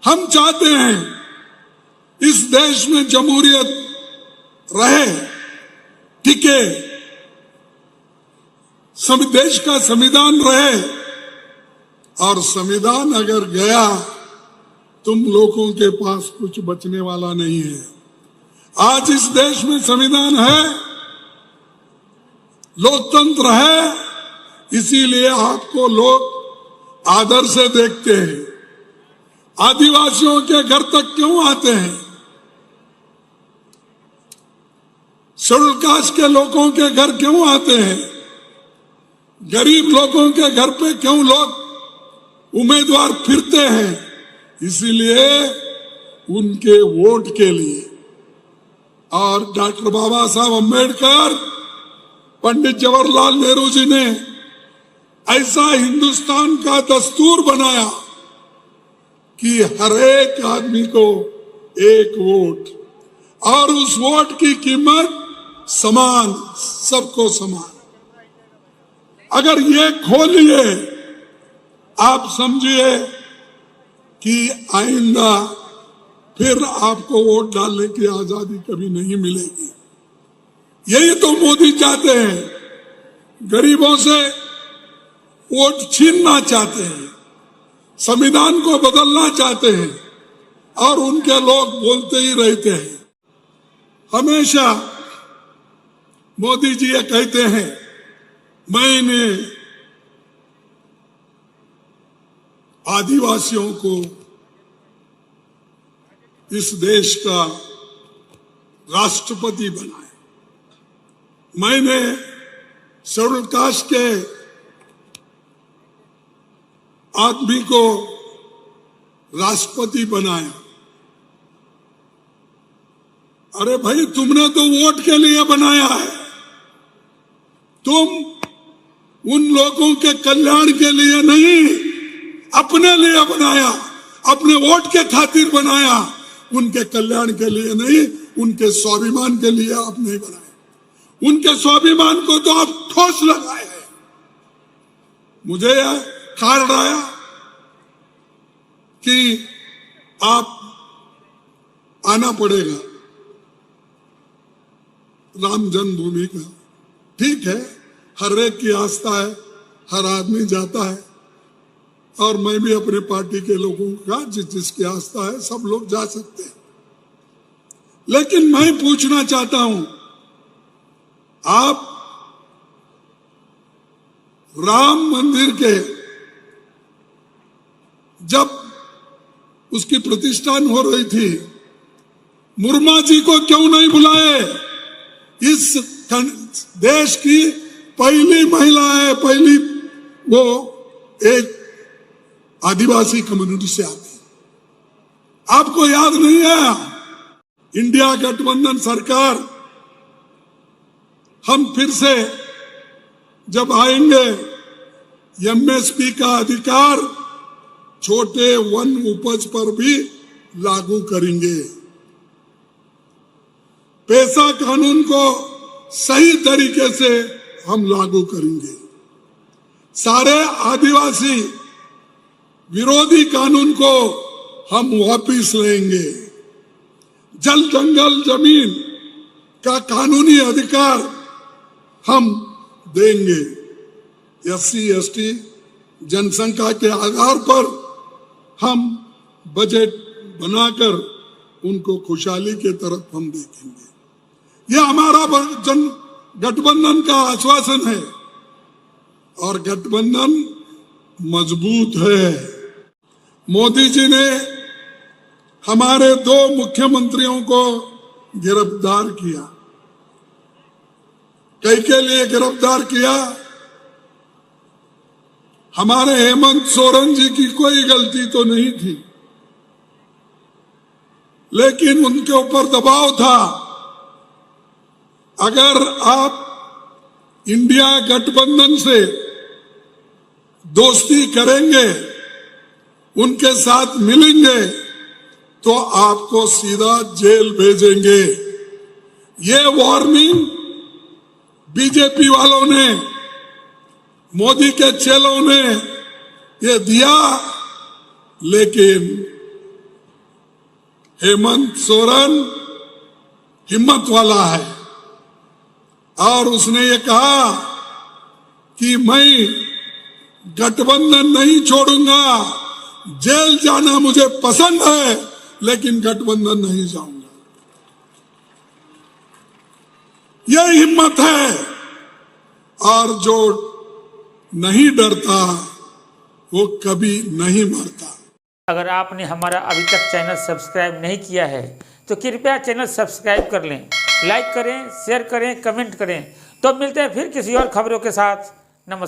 हम चाहते हैं इस देश में जमहूरियत रहे, टिके, देश का संविधान रहे, और संविधान अगर गया तुम लोगों के पास कुछ बचने वाला नहीं है। आज इस देश में संविधान है, लोकतंत्र है, इसीलिए आपको लोग आदर से देखते हैं। आदिवासियों के घर तक क्यों आते हैं? शेड्यूल कास्ट के लोगों के घर क्यों आते हैं? गरीब लोगों के घर पे क्यों लोग उम्मीदवार फिरते हैं? इसीलिए उनके वोट के लिए। और डॉक्टर बाबा साहब अम्बेडकर, पंडित जवाहरलाल नेहरू जी ने ऐसा हिंदुस्तान का दस्तूर बनाया कि हर एक आदमी को एक वोट, और उस वोट की कीमत समान, सबको समान। अगर ये खोलिए, आप समझिए कि आइंदा फिर आपको वोट डालने की आजादी कभी नहीं मिलेगी। यही तो मोदी चाहते हैं, गरीबों से वोट छीनना चाहते हैं, संविधान को बदलना चाहते हैं, और उनके लोग बोलते ही रहते हैं। हमेशा मोदी जी ये कहते हैं, मैंने आदिवासियों को इस देश का राष्ट्रपति बनाया, मैंने शेड्यूल कास्ट के आदमी को राष्ट्रपति बनाया। अरे भाई, तुमने तो वोट के लिए बनाया है, तुम उन लोगों के कल्याण के लिए नहीं, अपने लिए बनाया, अपने वोट के खातिर बनाया, उनके कल्याण के लिए नहीं, उनके स्वाभिमान के लिए आप नहीं बनाए। उनके स्वाभिमान को तो आप ठोस लगाए हैं। मुझे कारण आया कि आप आना पड़ेगा राम जन्मभूमि का। ठीक है, हर एक की आस्था है, हर आदमी जाता है, और मैं भी अपने पार्टी के लोगों का जिसकी आस्था है, सब लोग जा सकते हैं। लेकिन मैं पूछना चाहता हूं, आप राम मंदिर के जब उसकी प्रतिष्ठान हो रही थी, मुर्मा जी को क्यों नहीं बुलाए? इस देश की पहली महिला है, पहली वो एक आदिवासी कम्युनिटी से आती। आपको याद नहीं है? इंडिया गठबंधन सरकार, हम फिर से जब आएंगे, एमएसपी का अधिकार छोटे वन उपज पर भी लागू करेंगे। पैसा कानून को सही तरीके से हम लागू करेंगे। सारे आदिवासी विरोधी कानून को हम वापिस लेंगे। जल जंगल जमीन का कानूनी अधिकार हम देंगे। एससी एसटी जनसंख्या के आधार पर हम बजट बनाकर उनको खुशहाली के तरफ हम देखेंगे। यह हमारा गठबंधन का आश्वासन है, और गठबंधन मजबूत है। मोदी जी ने हमारे 2 मुख्यमंत्रियों को गिरफ्तार किया। कई के लिए गिरफ्तार किया? हमारे हेमंत सोरेन जी की कोई गलती तो नहीं थी, लेकिन उनके ऊपर दबाव था। अगर आप इंडिया गठबंधन से दोस्ती करेंगे, उनके साथ मिलेंगे, तो आपको सीधा जेल भेजेंगे। ये वार्निंग बीजेपी वालों ने, मोदी के चेलों ने ये दिया, लेकिन हेमंत सोरेन हिम्मत वाला है और उसने ये कहा कि मैं गठबंधन नहीं छोड़ूंगा, जेल जाना मुझे पसंद है लेकिन गठबंधन नहीं जाऊंगा। यह हिम्मत है, और जो नहीं डरता वो कभी नहीं मरता। अगर आपने हमारा अभी तक चैनल सब्सक्राइब नहीं किया है तो कृपया चैनल सब्सक्राइब कर लें, लाइक करें, शेयर करें, कमेंट करें। तो मिलते हैं फिर किसी और खबरों के साथ। नमस्कार।